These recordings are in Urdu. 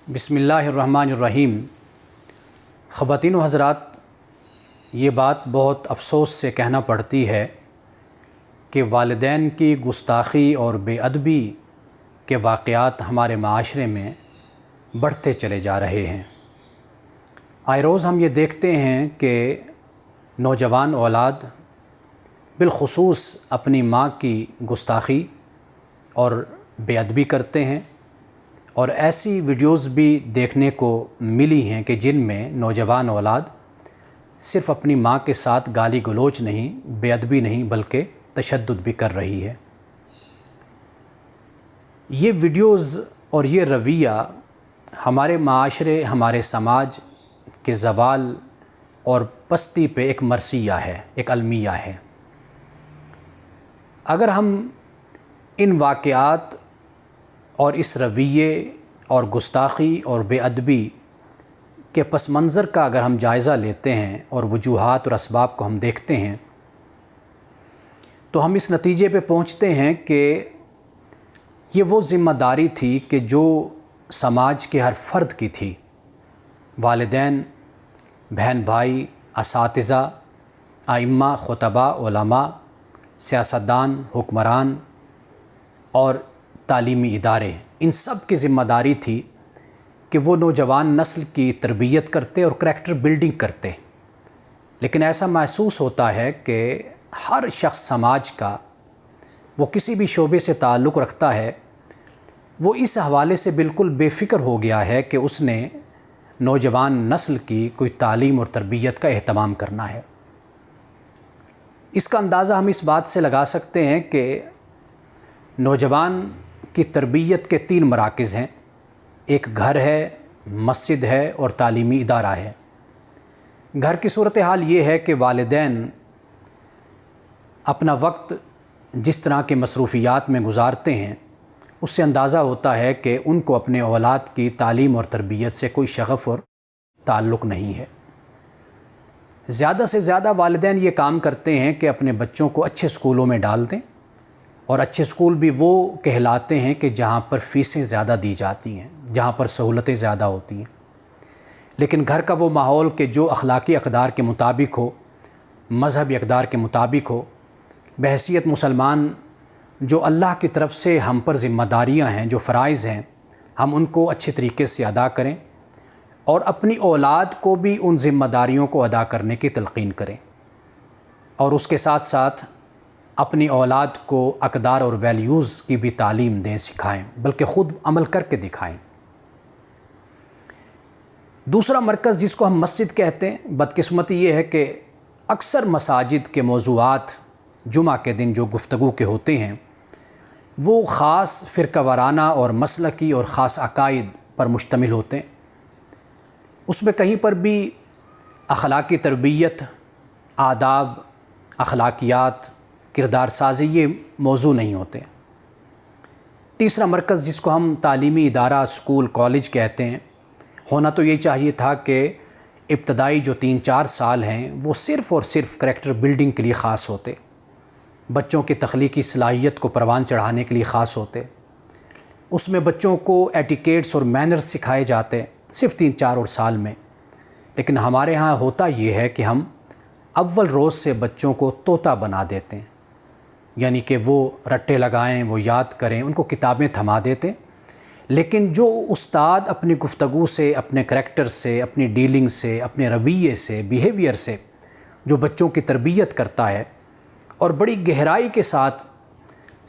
بسم اللہ الرحمن الرحیم۔ خواتین و حضرات، یہ بات بہت افسوس سے کہنا پڑتی ہے کہ والدین کی گستاخی اور بے ادبی کے واقعات ہمارے معاشرے میں بڑھتے چلے جا رہے ہیں۔ آئے روز ہم یہ دیکھتے ہیں کہ نوجوان اولاد بالخصوص اپنی ماں کی گستاخی اور بے ادبی کرتے ہیں، اور ایسی ویڈیوز بھی دیکھنے کو ملی ہیں کہ جن میں نوجوان اولاد صرف اپنی ماں کے ساتھ گالی گلوچ نہیں، بے ادبی نہیں بلکہ تشدد بھی کر رہی ہے۔ یہ ویڈیوز اور یہ رویہ ہمارے معاشرے، ہمارے سماج کے زوال اور پستی پہ ایک مرثیہ ہے، ایک المیہ ہے۔ اگر ہم ان واقعات اور اس رویے اور گستاخی اور بے ادبی کے پس منظر کا اگر ہم جائزہ لیتے ہیں اور وجوہات اور اسباب کو ہم دیکھتے ہیں تو ہم اس نتیجے پہ پہنچتے ہیں کہ یہ وہ ذمہ داری تھی کہ جو سماج کے ہر فرد کی تھی، والدین، بہن بھائی، اساتذہ، ائمہ، خطباء، علماء، سیاستدان، حکمران اور تعلیمی ادارے، ان سب کی ذمہ داری تھی کہ وہ نوجوان نسل کی تربیت کرتے اور کریکٹر بلڈنگ کرتے۔ لیکن ایسا محسوس ہوتا ہے کہ ہر شخص سماج کا، وہ کسی بھی شعبے سے تعلق رکھتا ہے، وہ اس حوالے سے بالکل بے فکر ہو گیا ہے کہ اس نے نوجوان نسل کی کوئی تعلیم اور تربیت کا اہتمام کرنا ہے۔ اس کا اندازہ ہم اس بات سے لگا سکتے ہیں کہ نوجوان کی تربیت کے 3 مراکز ہیں، ایک گھر ہے، مسجد ہے اور تعلیمی ادارہ ہے۔ گھر کی صورتحال یہ ہے کہ والدین اپنا وقت جس طرح کے مصروفیات میں گزارتے ہیں، اس سے اندازہ ہوتا ہے کہ ان کو اپنے اولاد کی تعلیم اور تربیت سے کوئی شغف اور تعلق نہیں ہے۔ زیادہ سے زیادہ والدین یہ کام کرتے ہیں کہ اپنے بچوں کو اچھے اسکولوں میں ڈال دیں، اور اچھے اسکول بھی وہ کہلاتے ہیں کہ جہاں پر فیسیں زیادہ دی جاتی ہیں، جہاں پر سہولتیں زیادہ ہوتی ہیں۔ لیکن گھر کا وہ ماحول کہ جو اخلاقی اقدار کے مطابق ہو، مذہبی اقدار کے مطابق ہو، بحیثیت مسلمان جو اللہ کی طرف سے ہم پر ذمہ داریاں ہیں، جو فرائض ہیں، ہم ان کو اچھے طریقے سے ادا کریں اور اپنی اولاد کو بھی ان ذمہ داریوں کو ادا کرنے کی تلقین کریں، اور اس کے ساتھ ساتھ اپنی اولاد کو اقدار اور ویلیوز کی بھی تعلیم دیں، سکھائیں، بلکہ خود عمل کر کے دکھائیں۔ دوسرا مرکز جس کو ہم مسجد کہتے ہیں، بدقسمتی یہ ہے کہ اکثر مساجد کے موضوعات جمعہ کے دن جو گفتگو کے ہوتے ہیں وہ خاص فرقہ وارانہ اور مسلکی اور خاص عقائد پر مشتمل ہوتے ہیں۔ اس میں کہیں پر بھی اخلاقی تربیت، آداب، اخلاقیات، کردار سازی یہ موضوع نہیں ہوتے۔ تیسرا مرکز جس کو ہم تعلیمی ادارہ، اسکول، کالج کہتے ہیں، ہونا تو یہ چاہیے تھا کہ ابتدائی جو 3-4 سال ہیں وہ صرف اور صرف کریکٹر بلڈنگ کے لیے خاص ہوتے، بچوں کی تخلیقی صلاحیت کو پروان چڑھانے کے لیے خاص ہوتے۔ اس میں بچوں کو ایٹیکیٹس اور مینرز سکھائے جاتے صرف 3-4 سال میں۔ لیکن ہمارے ہاں ہوتا یہ ہے کہ ہم اول روز سے بچوں کو طوطا بنا دیتے ہیں، یعنی کہ وہ رٹے لگائیں، وہ یاد کریں، ان کو کتابیں تھما دیتے، لیکن جو استاد اپنی گفتگو سے، اپنے کریکٹر سے، اپنی ڈیلنگ سے، اپنے رویے سے، بیہیویئر سے جو بچوں کی تربیت کرتا ہے اور بڑی گہرائی کے ساتھ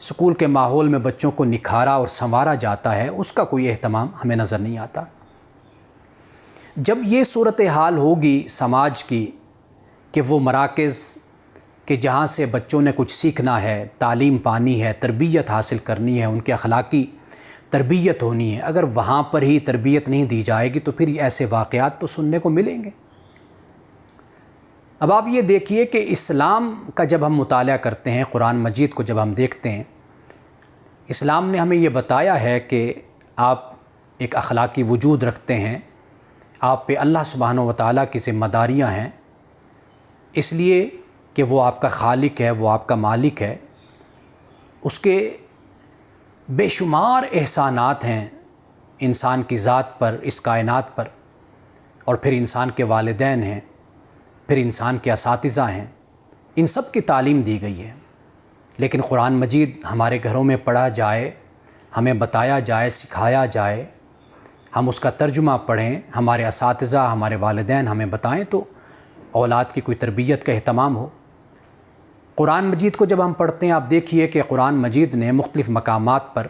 اسکول کے ماحول میں بچوں کو نکھارا اور سنوارا جاتا ہے، اس کا کوئی اہتمام ہمیں نظر نہیں آتا۔ جب یہ صورتحال ہوگی سماج کی کہ وہ مراکز کہ جہاں سے بچوں نے کچھ سیکھنا ہے، تعلیم پانی ہے، تربیت حاصل کرنی ہے، ان کے اخلاقی تربیت ہونی ہے، اگر وہاں پر ہی تربیت نہیں دی جائے گی تو پھر ایسے واقعات تو سننے کو ملیں گے۔ اب آپ یہ دیکھیے کہ اسلام کا جب ہم مطالعہ کرتے ہیں، قرآن مجید کو جب ہم دیکھتے ہیں، اسلام نے ہمیں یہ بتایا ہے کہ آپ ایک اخلاقی وجود رکھتے ہیں، آپ پہ اللہ سبحانہ و تعالیٰ کی ذمہ داریاں ہیں، اس لیے کہ وہ آپ کا خالق ہے، وہ آپ کا مالک ہے، اس کے بے شمار احسانات ہیں انسان کی ذات پر، اس کائنات پر، اور پھر انسان کے والدین ہیں، پھر انسان کے اساتذہ ہیں، ان سب کی تعلیم دی گئی ہے۔ لیکن قرآن مجید ہمارے گھروں میں پڑھا جائے، ہمیں بتایا جائے، سکھایا جائے، ہم اس کا ترجمہ پڑھیں، ہمارے اساتذہ، ہمارے والدین ہمیں بتائیں تو اولاد کی کوئی تربیت کا اہتمام ہو۔ قرآن مجید کو جب ہم پڑھتے ہیں، آپ دیکھیے کہ قرآن مجید نے مختلف مقامات پر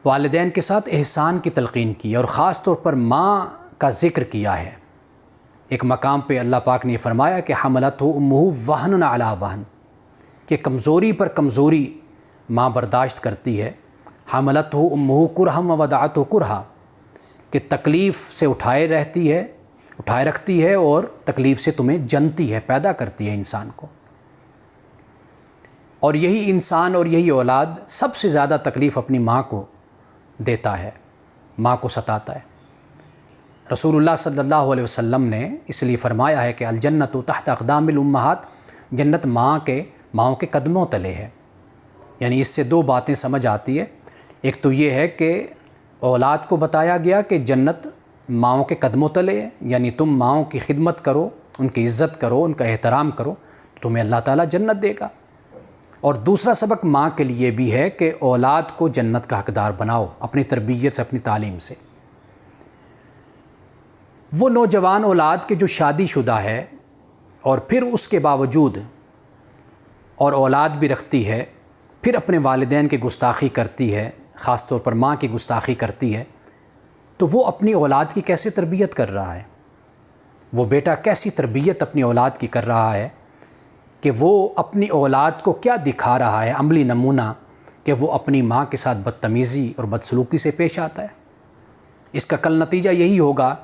والدین کے ساتھ احسان کی تلقین کی اور خاص طور پر ماں کا ذکر کیا ہے۔ ایک مقام پہ اللہ پاک نے فرمایا کہ حملتہ امہ وہن علی وہن، کہ کمزوری پر کمزوری ماں برداشت کرتی ہے۔ حملتہ امہ کرہا ووضعتہ کرہا، کہ تکلیف سے اٹھائے رکھتی ہے اور تکلیف سے تمہیں جنتی ہے، پیدا کرتی ہے انسان کو۔ اور یہی انسان اور یہی اولاد سب سے زیادہ تکلیف اپنی ماں کو دیتا ہے، ماں کو ستاتا ہے۔ رسول اللہ صلی اللہ علیہ وسلم نے اس لیے فرمایا ہے کہ الجنت تحت اقدام الامہات، جنت ماؤں کے قدموں تلے ہے۔ یعنی اس سے دو باتیں سمجھ آتی ہے۔ ایک تو یہ ہے کہ اولاد کو بتایا گیا کہ جنت ماؤں کے قدموں تلے ہے، یعنی تم ماؤں کی خدمت کرو، ان کی عزت کرو، ان کا احترام کرو، تو تمہیں اللہ تعالیٰ جنت دے گا۔ اور دوسرا سبق ماں کے لیے بھی ہے کہ اولاد کو جنت کا حقدار بناؤ اپنی تربیت سے، اپنی تعلیم سے۔ وہ نوجوان اولاد کے جو شادی شدہ ہے اور پھر اس کے باوجود اور اولاد بھی رکھتی ہے، پھر اپنے والدین کی گستاخی کرتی ہے، خاص طور پر ماں کی گستاخی کرتی ہے، تو وہ اپنی اولاد کی کیسے تربیت کر رہا ہے؟ وہ بیٹا کیسی تربیت اپنی اولاد کی کر رہا ہے کہ وہ اپنی اولاد کو کیا دکھا رہا ہے عملی نمونہ، کہ وہ اپنی ماں کے ساتھ بدتمیزی اور بدسلوکی سے پیش آتا ہے۔ اس کا کل نتیجہ یہی ہوگا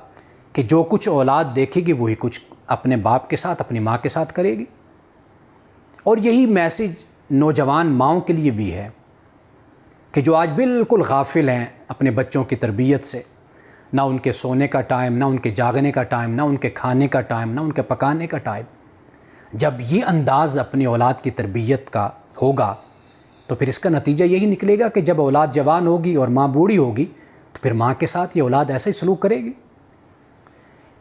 کہ جو کچھ اولاد دیکھے گی وہی کچھ اپنے باپ کے ساتھ، اپنی ماں کے ساتھ کرے گی۔ اور یہی میسج نوجوان ماؤں کے لیے بھی ہے کہ جو آج بالکل غافل ہیں اپنے بچوں کی تربیت سے، نہ ان کے سونے کا ٹائم، نہ ان کے جاگنے کا ٹائم، نہ ان کے کھانے کا ٹائم، نہ ان کے پکانے کا ٹائم۔ جب یہ انداز اپنی اولاد کی تربیت کا ہوگا تو پھر اس کا نتیجہ یہی نکلے گا کہ جب اولاد جوان ہوگی اور ماں بوڑھی ہوگی تو پھر ماں کے ساتھ یہ اولاد ایسا ہی سلوک کرے گی۔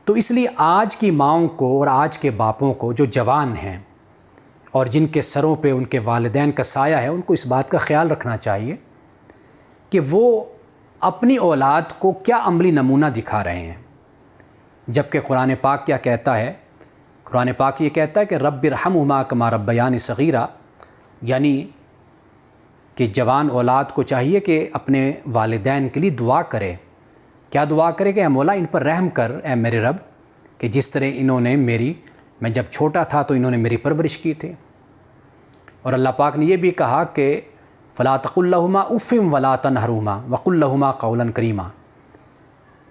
تو اس لیے آج کی ماؤں کو اور آج کے باپوں کو جو جوان ہیں اور جن کے سروں پہ ان کے والدین کا سایہ ہے، ان کو اس بات کا خیال رکھنا چاہیے کہ وہ اپنی اولاد کو کیا عملی نمونہ دکھا رہے ہیں۔ جبکہ قرآن پاک کیا کہتا ہے؟ قرآن پاک یہ کہتا ہے کہ رب ارحمہما کما ربیانی صغیرا، یعنی کہ جوان اولاد کو چاہیے کہ اپنے والدین کے لیے دعا کرے۔ کیا دعا کرے کہ اے مولا ان پر رحم کر، اے میرے رب، کہ جس طرح انہوں نے میں جب چھوٹا تھا تو انہوں نے میری پرورش کی تھی۔ اور اللہ پاک نے یہ بھی کہا کہ فلا تقل لہما اف ولا تنہرہما وقل لہما قولا کریما،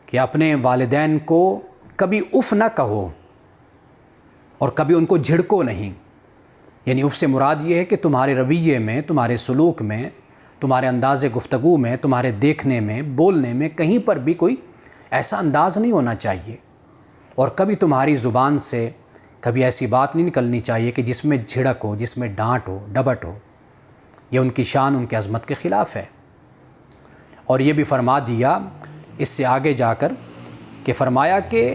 کہ اپنے والدین کو کبھی اف نہ کہو اور کبھی ان کو جھڑکو نہیں۔ یعنی اف سے مراد یہ ہے کہ تمہارے رویے میں، تمہارے سلوک میں، تمہارے انداز گفتگو میں، تمہارے دیکھنے میں، بولنے میں کہیں پر بھی کوئی ایسا انداز نہیں ہونا چاہیے، اور کبھی تمہاری زبان سے کبھی ایسی بات نہیں نکلنی چاہیے کہ جس میں جھڑک ہو، جس میں ڈانٹ ہو، ڈبٹ ہو۔ یہ ان کی شان، ان کی عظمت کے خلاف ہے۔ اور یہ بھی فرما دیا اس سے آگے جا کر کہ فرمایا کہ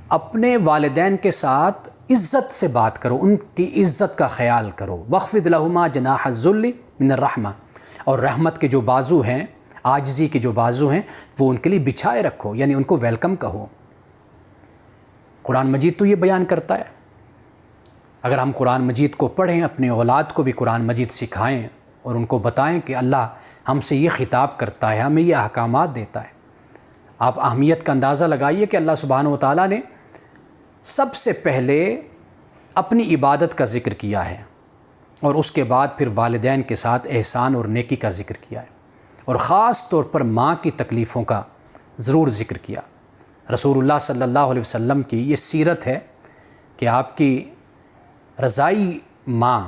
اپنے والدین کے ساتھ عزت سے بات کرو، ان کی عزت کا خیال کرو۔ واخفض لہما جناح الذل من الرحمہ، اور رحمت کے جو بازو ہیں، عاجزی کے جو بازو ہیں، وہ ان کے لیے بچھائے رکھو، یعنی ان کو ویلکم کہو۔ قرآن مجید تو یہ بیان کرتا ہے۔ اگر ہم قرآن مجید کو پڑھیں، اپنے اولاد کو بھی قرآن مجید سکھائیں اور ان کو بتائیں کہ اللہ ہم سے یہ خطاب کرتا ہے، ہمیں یہ احکامات دیتا ہے۔ آپ اہمیت کا اندازہ لگائیے کہ اللہ سبحانہ و تعالیٰ نے سب سے پہلے اپنی عبادت کا ذکر کیا ہے اور اس کے بعد پھر والدین کے ساتھ احسان اور نیکی کا ذکر کیا ہے، اور خاص طور پر ماں کی تکلیفوں کا ضرور ذکر کیا۔ رسول اللہ صلی اللہ علیہ وسلم کی یہ سیرت ہے کہ آپ کی رضائی ماں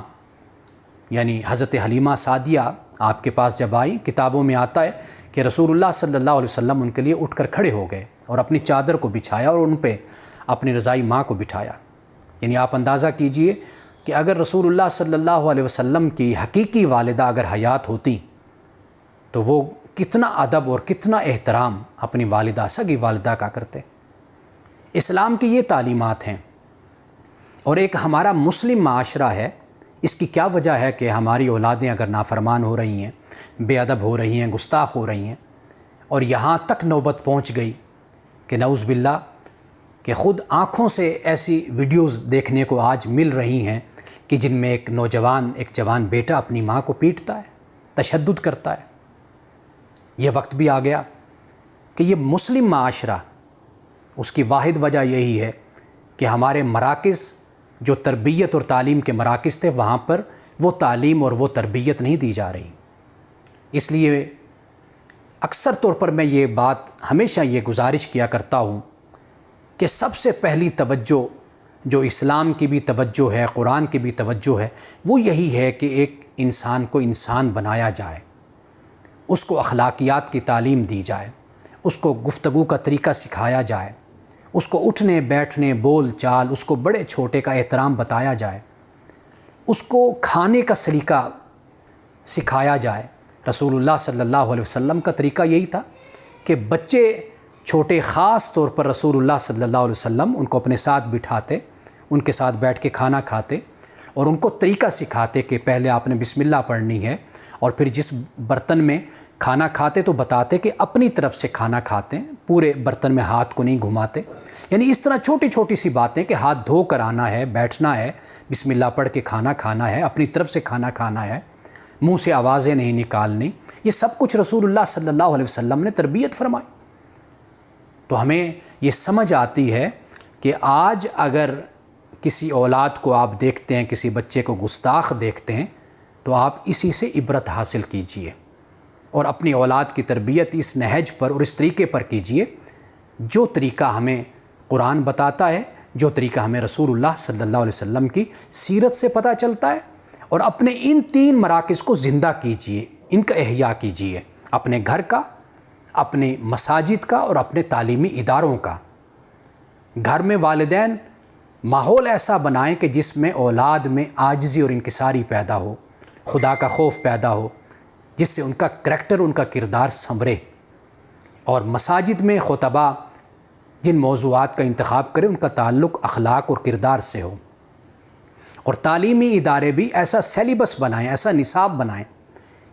یعنی حضرت حلیمہ سعدیہ آپ کے پاس جب آئی، کتابوں میں آتا ہے کہ رسول اللہ صلی اللہ علیہ وسلم ان کے لیے اٹھ کر کھڑے ہو گئے اور اپنی چادر کو بچھایا اور ان پہ اپنی رضائی ماں کو بٹھایا۔ یعنی آپ اندازہ کیجئے کہ اگر رسول اللہ صلی اللہ علیہ وسلم کی حقیقی والدہ اگر حیات ہوتی تو وہ کتنا ادب اور کتنا احترام اپنی والدہ سگی والدہ کا کرتے۔ اسلام کی یہ تعلیمات ہیں، اور ایک ہمارا مسلم معاشرہ ہے، اس کی کیا وجہ ہے کہ ہماری اولادیں اگر نافرمان ہو رہی ہیں، بے ادب ہو رہی ہیں، گستاخ ہو رہی ہیں، اور یہاں تک نوبت پہنچ گئی کہ نعوذ باللہ کہ خود آنکھوں سے ایسی ویڈیوز دیکھنے کو آج مل رہی ہیں کہ جن میں ایک جوان بیٹا اپنی ماں کو پیٹتا ہے، تشدد کرتا ہے۔ یہ وقت بھی آ گیا کہ یہ مسلم معاشرہ، اس کی واحد وجہ یہی ہے کہ ہمارے مراکز جو تربیت اور تعلیم کے مراکز تھے، وہاں پر وہ تعلیم اور وہ تربیت نہیں دی جا رہی۔ اس لیے اکثر طور پر میں یہ بات ہمیشہ یہ گزارش کیا کرتا ہوں کہ سب سے پہلی توجہ جو اسلام کی بھی توجہ ہے، قرآن کی بھی توجہ ہے، وہ یہی ہے کہ ایک انسان کو انسان بنایا جائے، اس کو اخلاقیات کی تعلیم دی جائے، اس کو گفتگو کا طریقہ سکھایا جائے، اس کو اٹھنے بیٹھنے بول چال، اس کو بڑے چھوٹے کا احترام بتایا جائے، اس کو کھانے کا سلیقہ سکھایا جائے۔ رسول اللہ صلی اللہ علیہ وسلم کا طریقہ یہی تھا کہ بچے چھوٹے خاص طور پر رسول اللہ صلی اللہ علیہ وسلم ان کو اپنے ساتھ بٹھاتے، ان کے ساتھ بیٹھ کے کھانا کھاتے اور ان کو طریقہ سکھاتے کہ پہلے آپ نے بسم اللہ پڑھنی ہے، اور پھر جس برتن میں کھانا کھاتے تو بتاتے کہ اپنی طرف سے کھانا کھاتے ہیں، پورے برتن میں ہاتھ کو نہیں گھماتے۔ یعنی اس طرح چھوٹی چھوٹی سی باتیں کہ ہاتھ دھو کر آنا ہے، بیٹھنا ہے، بسم اللہ پڑھ کے کھانا کھانا ہے، اپنی طرف سے کھانا کھانا ہے، منہ سے آوازیں نہیں نکالنی، یہ سب کچھ رسول اللہ صلی اللہ علیہ وسلم نے تربیت فرمائی۔ تو ہمیں یہ سمجھ آتی ہے کہ آج اگر کسی اولاد کو آپ دیکھتے ہیں، کسی بچے کو گستاخ دیکھتے ہیں، تو آپ اسی سے عبرت حاصل کیجئے اور اپنی اولاد کی تربیت اس نہج پر اور اس طریقے پر کیجئے جو طریقہ ہمیں قرآن بتاتا ہے، جو طریقہ ہمیں رسول اللہ صلی اللہ علیہ وسلم کی سیرت سے پتہ چلتا ہے، اور اپنے ان 3 مراکز کو زندہ کیجئے، ان کا احیاء کیجئے، اپنے گھر کا، اپنے مساجد کا اور اپنے تعلیمی اداروں کا۔ گھر میں والدین ماحول ایسا بنائیں کہ جس میں اولاد میں عاجزی اور انکساری پیدا ہو، خدا کا خوف پیدا ہو، جس سے ان کا کریکٹر، ان کا کردار سنورے۔ اور مساجد میں خطبہ جن موضوعات کا انتخاب کریں ان کا تعلق اخلاق اور کردار سے ہو، اور تعلیمی ادارے بھی ایسا سیلیبس بنائیں، ایسا نصاب بنائیں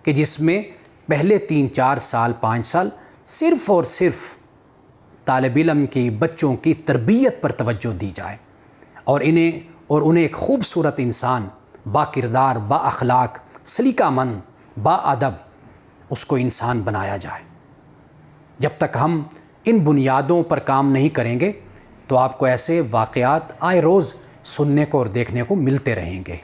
کہ جس میں پہلے 3-4 سال 5 سال صرف اور صرف طالب علم کی، بچوں کی تربیت پر توجہ دی جائے، اور انہیں ایک خوبصورت انسان، با کردار، با اخلاق، سلیقہ مند، با ادب اس کو انسان بنایا جائے۔ جب تک ہم ان بنیادوں پر کام نہیں کریں گے تو آپ کو ایسے واقعات آئے روز سننے کو اور دیکھنے کو ملتے رہیں گے۔